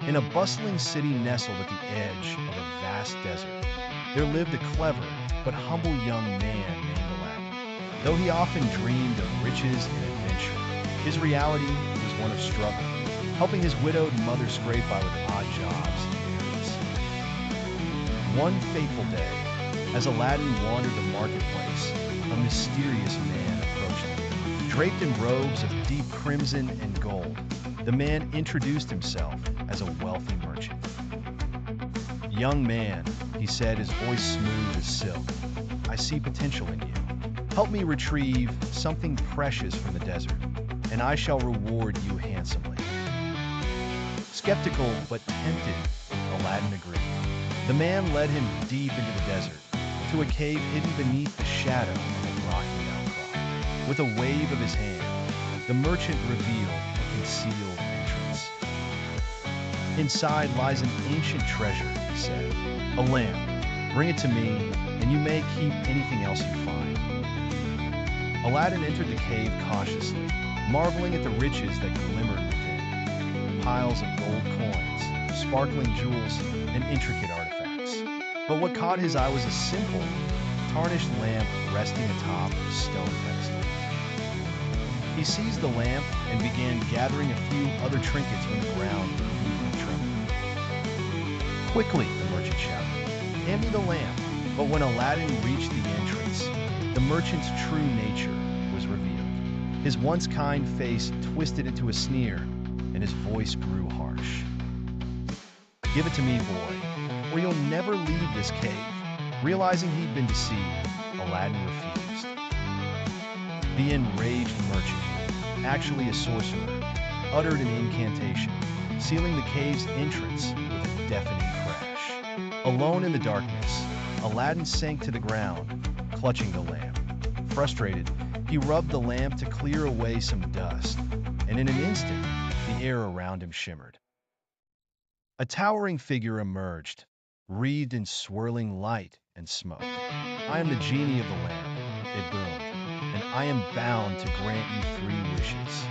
In a bustling city nestled at the edge of a vast desert, there lived a clever but humble young man named Aladdin. Though he often dreamed of riches and adventure, his reality was one of struggle, helping his widowed mother scrape by with odd jobs and errands. One fateful day, as Aladdin wandered the marketplace, a mysterious man approached him. Draped in robes of deep crimson and gold, the man introduced himself as a wealthy merchant. "Young man," he said, his voice smooth as silk, "I see potential in you. Help me retrieve something precious from the desert, and I shall reward you handsomely." Skeptical but tempted, Aladdin agreed. The man led him deep into the desert, to a cave hidden beneath the shadow of a rocky outcrop. With a wave of his hand, the merchant revealed a concealed entrance. "Inside lies an ancient treasure," he said. "A lamp. Bring it to me, and you may keep anything else you find." Aladdin entered the cave cautiously, marveling at the riches that glimmered within. Piles of gold coins, sparkling jewels, and intricate artifacts. But what caught his eye was a simple, tarnished lamp resting atop a stone pedestal. He seized the lamp and began gathering a few other trinkets from the ground with a tremble. "Quickly," the merchant shouted, "hand me the lamp." But when Aladdin reached the entrance, the merchant's true nature was revealed. His once kind face twisted into a sneer, and his voice grew harsh. "Give it to me, boy, or you'll never leave this cave." Realizing he'd been deceived, Aladdin refused. The enraged merchant, actually a sorcerer, uttered an incantation, sealing the cave's entrance with a deafening crash. Alone in the darkness, Aladdin sank to the ground, clutching the lamp. Frustrated, he rubbed the lamp to clear away some dust, and in an instant, the air around him shimmered. A towering figure emerged, wreathed in swirling light and smoke. "I am the genie of the lamp," it boomed, "and I am bound to grant you 3 wishes."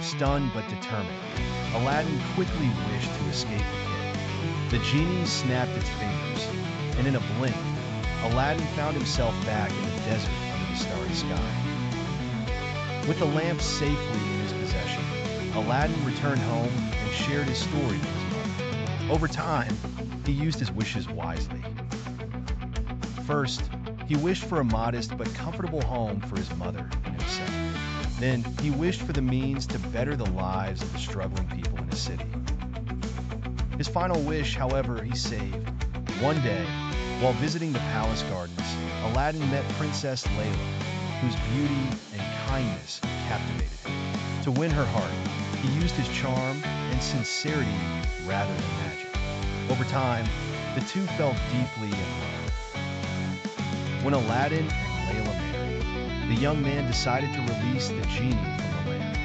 Stunned but determined, Aladdin quickly wished to escape the cave. The genie snapped its fingers, and in a blink, Aladdin found himself back in the desert under the starry sky. With the lamp safely in his possession, Aladdin returned home and shared his story with his mother. Over time, he used his wishes wisely. First, he wished for a modest but comfortable home for his mother and himself. Then, he wished for the means to better the lives of the struggling people in his city. His final wish, however, he saved. One day, while visiting the palace gardens, Aladdin met Princess Layla, whose beauty and kindness captivated him. To win her heart, he used his charm and sincerity rather than magic. Over time, the two fell deeply in love. When Aladdin and Layla married, the young man decided to release the genie from the lamp.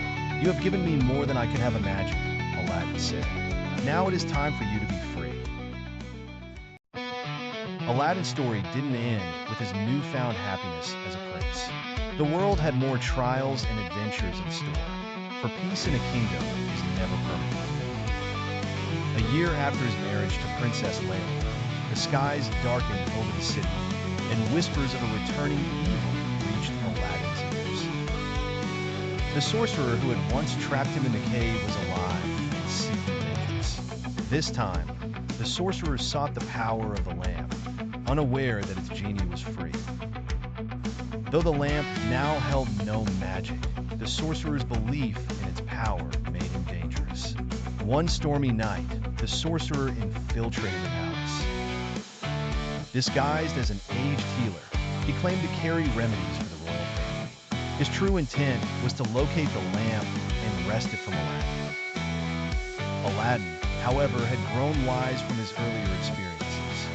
"You have given me more than I could have imagined," Aladdin said. "Now it is time for you to be free." Aladdin's story didn't end with his newfound happiness as a prince. The world had more trials and adventures in store, for peace in a kingdom is never permanent. A year after his marriage to Princess Layla, the skies darkened over the city, and whispers of a returning evil reached Aladdin's ears. The sorcerer who had once trapped him in the cave was alive and seeking vengeance. This time, the sorcerer sought the power of the lamp, unaware that its genie was free. Though the lamp now held no magic, the sorcerer's belief in its power made him dangerous. One stormy night, the sorcerer infiltrated the palace. Disguised as an aged healer, he claimed to carry remedies for the royal family. His true intent was to locate the lamp and wrest it from Aladdin. Aladdin, however, had grown wise from his earlier experiences.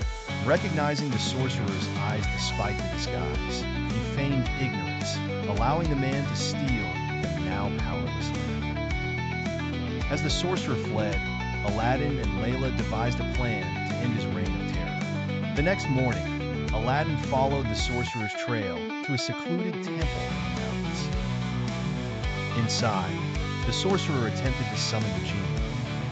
Recognizing the sorcerer's eyes despite the disguise, he feigned ignorance, allowing the man to steal the now powerless lamp. As the sorcerer fled, Aladdin and Layla devised a plan to end his reign of terror. The next morning, Aladdin followed the sorcerer's trail to a secluded temple in the mountains. Inside, the sorcerer attempted to summon the genie,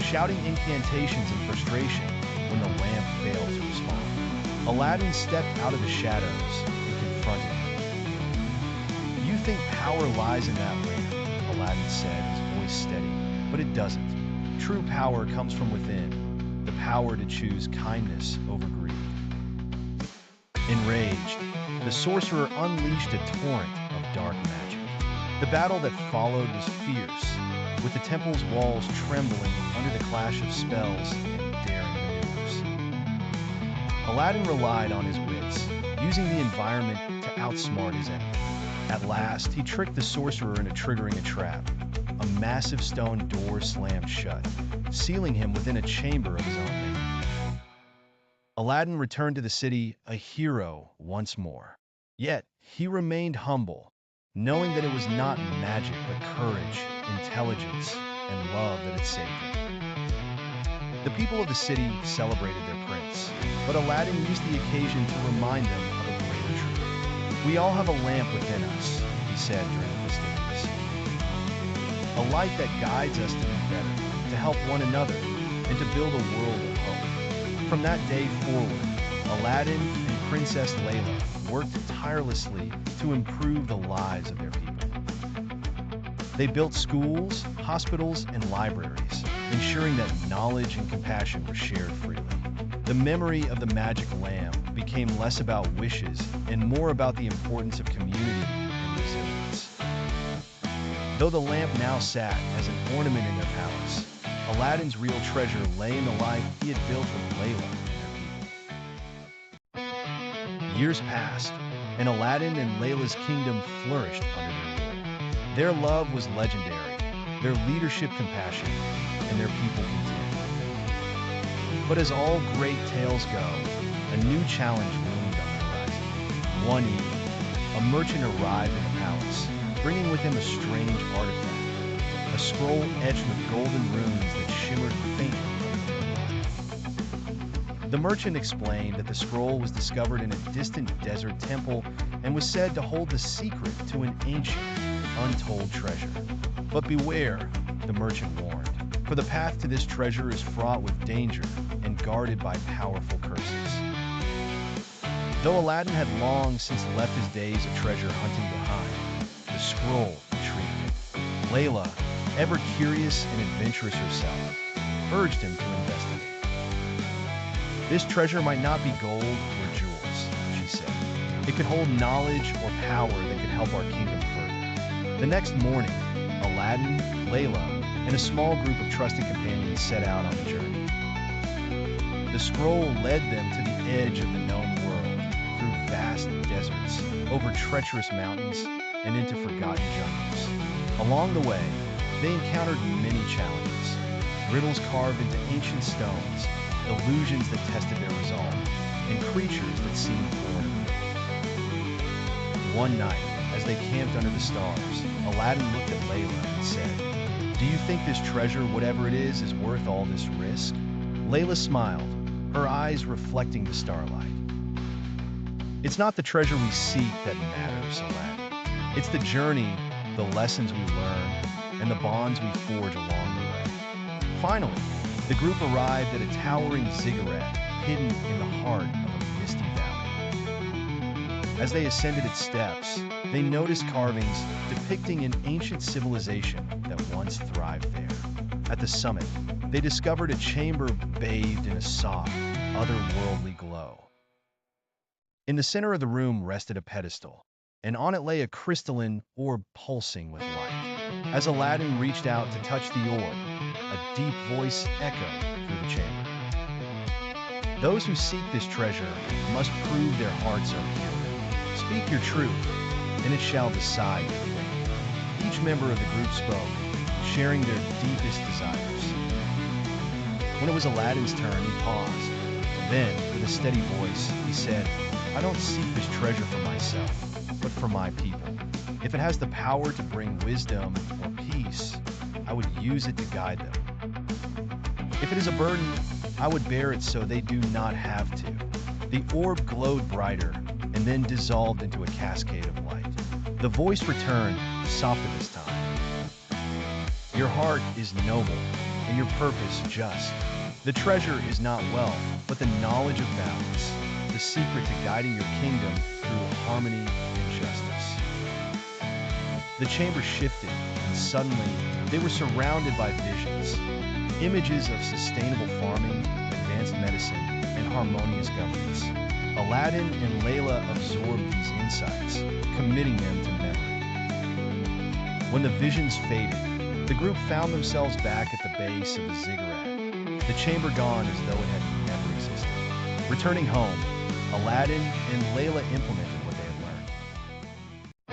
shouting incantations in frustration when the lamp failed to respond. Aladdin stepped out of the shadows and confronted him. "You think power lies in that lamp," Aladdin said, his voice steady. "But it doesn't. True power comes from within, the power to choose kindness over greed." Enraged, the sorcerer unleashed a torrent of dark magic. The battle that followed was fierce, with the temple's walls trembling under the clash of spells and daring maneuvers. Aladdin relied on his wits, using the environment to outsmart his enemy. At last, he tricked the sorcerer into triggering a trap. A massive stone door slammed shut, sealing him within a chamber of his own making. Aladdin returned to the city a hero once more. Yet, he remained humble, knowing that it was not magic but courage, intelligence, and love that had saved him. The people of the city celebrated their prince, but Aladdin used the occasion to remind them of a greater truth. "We all have a lamp within us," he said during the festivities. "A light that guides us to be better, to help one another, and to build a world of hope." From that day forward, Aladdin and Princess Layla worked tirelessly to improve the lives of their people. They built schools, hospitals, and libraries, ensuring that knowledge and compassion were shared freely. The memory of the magic lamp became less about wishes and more about the importance of community and resilience. Though the lamp now sat as an ornament in their palace, Aladdin's real treasure lay in the life he had built with Layla and her people. Years passed, and Aladdin and Layla's kingdom flourished under their rule. Their love was legendary, their leadership compassionate, and their people content. But as all great tales go, a new challenge loomed on the horizon. One evening, a merchant arrived in the palace, bringing with him a strange artifact, a scroll etched with golden runes that shimmered faintly under the moonlight. The merchant explained that the scroll was discovered in a distant desert temple and was said to hold the secret to an ancient, untold treasure. "But beware," the merchant warned, "for the path to this treasure is fraught with danger and guarded by powerful curses." Though Aladdin had long since left his days of treasure hunting behind, the scroll intrigued him. Layla, ever curious and adventurous herself, urged him to investigate. "This treasure might not be gold or jewels," she said. "It could hold knowledge or power that could help our kingdom further." The next morning, Aladdin, Layla, and a small group of trusted companions set out on the journey. The scroll led them to the edge of the known world, through vast deserts, over treacherous mountains, and into forgotten jungles. Along the way, they encountered many challenges: riddles carved into ancient stones, illusions that tested their resolve, and creatures that seemed foreign. One night, as they camped under the stars, Aladdin looked at Layla and said, "Do you think this treasure, whatever it is worth all this risk?" Layla smiled, her eyes reflecting the starlight. "It's not the treasure we seek that matters, Aladdin. It's the journey, the lessons we learn, and the bonds we forge along the way." Finally, the group arrived at a towering ziggurat hidden in the heart of a misty valley. As they ascended its steps, they noticed carvings depicting an ancient civilization that once thrived there. At the summit, they discovered a chamber bathed in a soft, otherworldly glow. In the center of the room rested a pedestal, and on it lay a crystalline orb pulsing with light. As Aladdin reached out to touch the orb, a deep voice echoed through the chamber. "Those who seek this treasure must prove their hearts are pure. Speak your truth, and it shall decide your fate." Each member of the group spoke, sharing their deepest desires. When it was Aladdin's turn, he paused. Then, with a steady voice, he said, "I don't seek this treasure for myself, but for my people. If it has the power to bring wisdom or peace, I would use it to guide them. If it is a burden, I would bear it so they do not have to." The orb glowed brighter and then dissolved into a cascade of light. The voice returned, softer this time. "Your heart is noble, and your purpose just. The treasure is not wealth, but the knowledge of balance, the secret to guiding your kingdom through harmony and justice. The chamber shifted, and suddenly they were surrounded by visions, images of sustainable farming, advanced medicine, and harmonious governance. Aladdin and Layla absorbed these insights, committing them to memory. When the visions faded, the group found themselves back at the base of the ziggurat, the chamber gone as though it had never existed. Returning home, Aladdin and Layla implemented what they had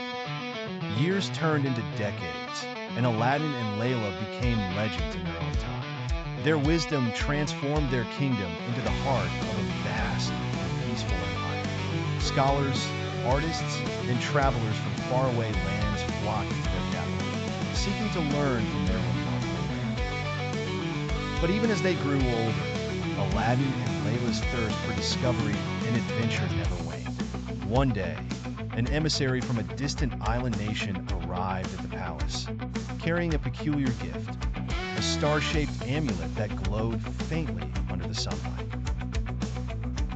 learned. Years turned into decades, and Aladdin and Layla became legends in their own time. Their wisdom transformed their kingdom into the heart of a vast and peaceful empire. Scholars, artists, and travelers from faraway lands flocked to their capital, seeking to learn from their remarkable land. But even as they grew older, Aladdin and Layla's thirst for discovery and adventure never waned. One day, an emissary from a distant island nation arrived at the palace, carrying a peculiar gift, a star-shaped amulet that glowed faintly under the sunlight.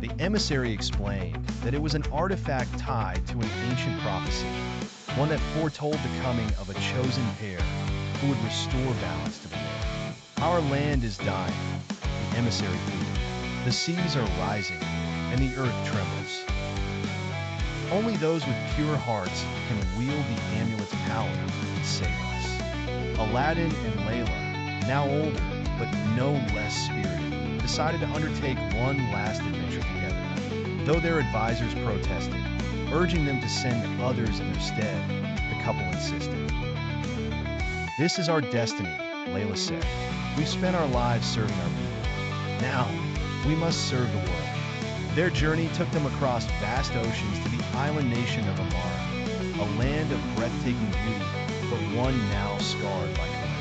The emissary explained that it was an artifact tied to an ancient prophecy, one that foretold the coming of a chosen pair who would restore balance to the world. "Our land is dying," the emissary pleaded. "The seas are rising, and the earth trembles. Only those with pure hearts can wield the amulet's power and save us." Aladdin and Layla, now older but no less spirited, decided to undertake one last adventure together. Though their advisors protested, urging them to send others in their stead, the couple insisted. "This is our destiny," Layla said. "We've spent our lives serving our people. Now, we must serve the world." Their journey took them across vast oceans to the island nation of Amara, a land of breathtaking beauty, but one now scarred by calamity.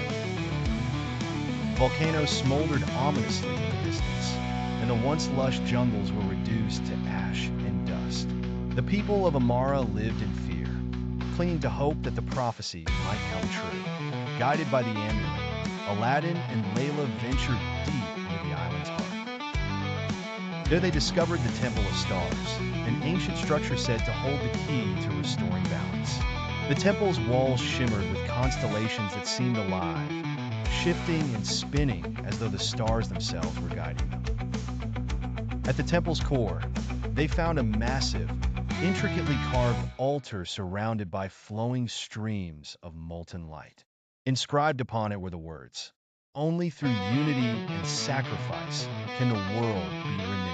Volcanoes smoldered ominously in the distance, and the once lush jungles were reduced to ash and dust. The people of Amara lived in fear, clinging to hope that the prophecy might come true. Guided by the amulet, Aladdin and Layla ventured deep into the island's heart. There they discovered the Temple of Stars, an ancient structure said to hold the key to restoring balance. The temple's walls shimmered with constellations that seemed alive, shifting and spinning as though the stars themselves were guiding them. At the temple's core, they found a massive, intricately carved altar surrounded by flowing streams of molten light. Inscribed upon it were the words, "Only through unity and sacrifice can the world be renewed."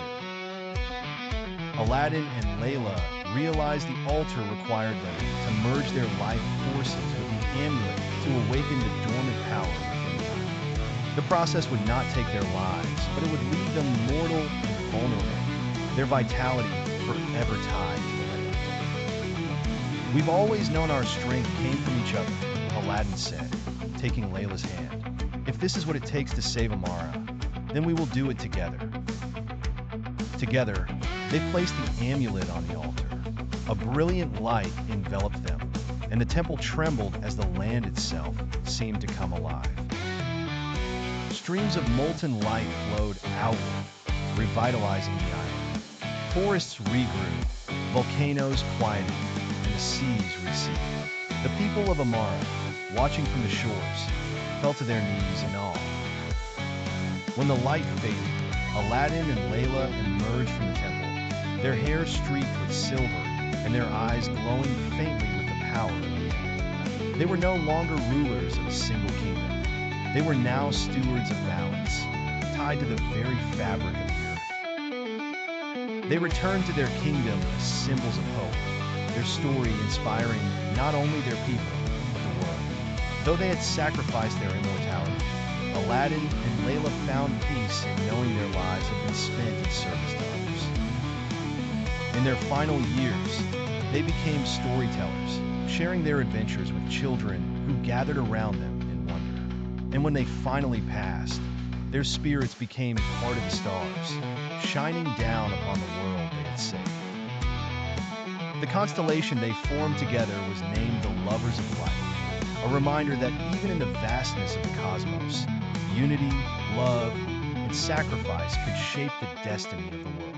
Aladdin and Layla realized the altar required them to merge their life forces with the amulet to awaken the dormant power within the island. The process would not take their lives, but it would leave them mortal and vulnerable, their vitality forever tied to the land. "We've always known our strength came from each other," Aladdin said, taking Layla's hand. "If this is what it takes to save Amara, then we will do it together." Together, they placed the amulet on the altar. A brilliant light enveloped them, and the temple trembled as the land itself seemed to come alive. Streams of molten light flowed outward, revitalizing the island. Forests regrew, volcanoes quieted, and the seas receded. The people of Amara, watching from the shores, fell to their knees in awe. When the light faded, Aladdin and Layla emerged from the temple, their hair streaked with silver and their eyes glowing faintly with the power of the amulet. They were no longer rulers of a single kingdom. They were now stewards of balance, tied to the very fabric of the earth. They returned to their kingdom as symbols of hope, their story inspiring not only their people, but the world. Though they had sacrificed their immortality, Aladdin and Layla found peace in knowing their lives had been spent in service to others. In their final years, they became storytellers, sharing their adventures with children who gathered around them in wonder. And when they finally passed, their spirits became part of the stars, shining down upon the world they had saved. The constellation they formed together was named the Lovers of Light, a reminder that even in the vastness of the cosmos, unity, love, and sacrifice could shape the destiny of the world.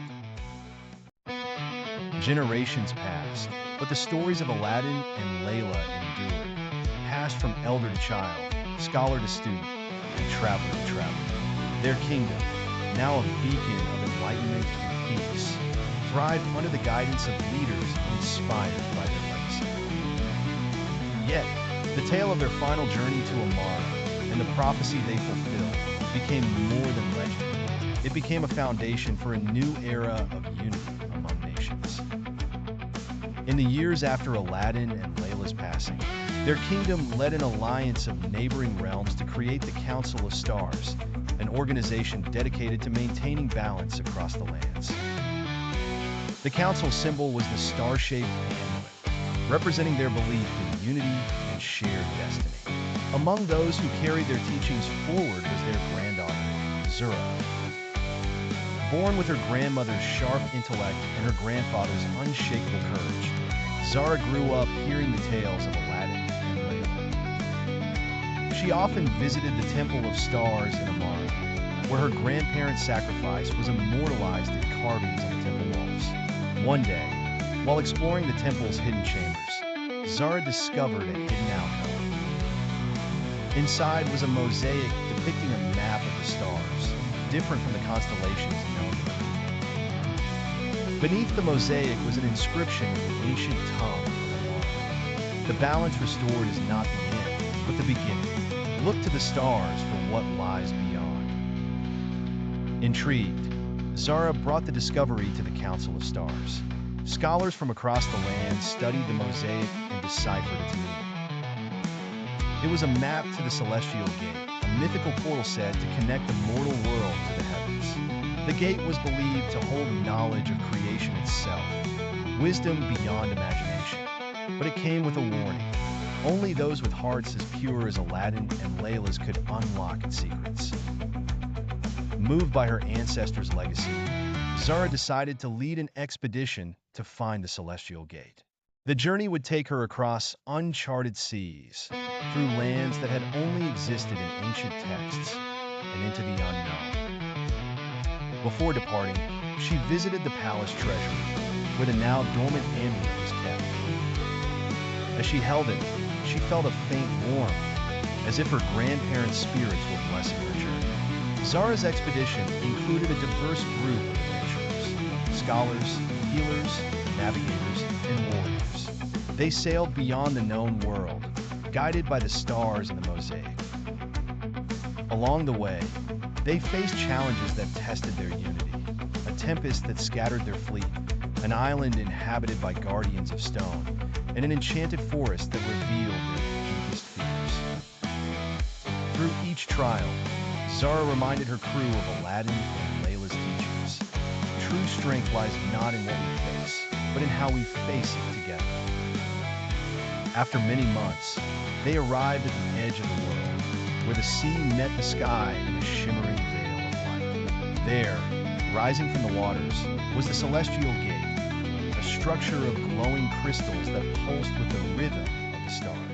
Generations passed, but the stories of Aladdin and Layla endured, passed from elder to child, scholar to student, and traveler to traveler. Their kingdom, now a beacon of enlightenment and peace, thrived under the guidance of leaders inspired by their legacy. Yet, the tale of their final journey to Amara and the prophecy they fulfilled became more than legend. It became a foundation for a new era of unity among nations. In the years after Aladdin and Layla's passing, their kingdom led an alliance of neighboring realms to create the Council of Stars, an organization dedicated to maintaining balance across the lands. The council symbol was the star-shaped amulet, representing their belief in unity and shared destiny. Among those who carried their teachings forward was their granddaughter, Zura. Born with her grandmother's sharp intellect and her grandfather's unshakable courage, Zara grew up hearing the tales of Aladdin and Layla. She often visited the Temple of Stars in Amara, where her grandparents' sacrifice was immortalized in carvings on the temple walls. One day, while exploring the temple's hidden chambers, Zara discovered a hidden alcove. Inside was a mosaic depicting a map of the stars, different from the constellations known to them. Beneath the mosaic was an inscription in the ancient tongue of Amara. The balance restored is not the end, but the beginning. Look to the stars for what lies beyond. Intrigued, Zara brought the discovery to the Council of Stars. Scholars from across the land studied the mosaic and deciphered its meaning. It was a map to the Celestial Gate, a mythical portal said to connect the mortal world to the heavens. The gate was believed to hold knowledge of creation itself, wisdom beyond imagination. But it came with a warning. Only those with hearts as pure as Aladdin and Layla's could unlock its secrets. Moved by her ancestors' legacy, Zara decided to lead an expedition to find the Celestial Gate. The journey would take her across uncharted seas, through lands that had only existed in ancient texts, and into the unknown. Before departing, she visited the palace treasury, where the now dormant amulet was kept. As she held it, she felt a faint warmth, as if her grandparents' spirits were blessing her journey. Zara's expedition included a diverse group of adventurers, scholars, healers, navigators, and warriors. They sailed beyond the known world, guided by the stars in the mosaic. Along the way, they faced challenges that tested their unity, a tempest that scattered their fleet, an island inhabited by guardians of stone, and an enchanted forest that revealed their deepest fears. Through each trial, Zara reminded her crew of Aladdin and Layla's teachings. True strength lies not in what we face, but in how we face it together. After many months, they arrived at the edge of the world, where the sea met the sky in a shimmering veil of light. There, rising from the waters, was the Celestial Gate, a structure of glowing crystals that pulsed with the rhythm of the stars.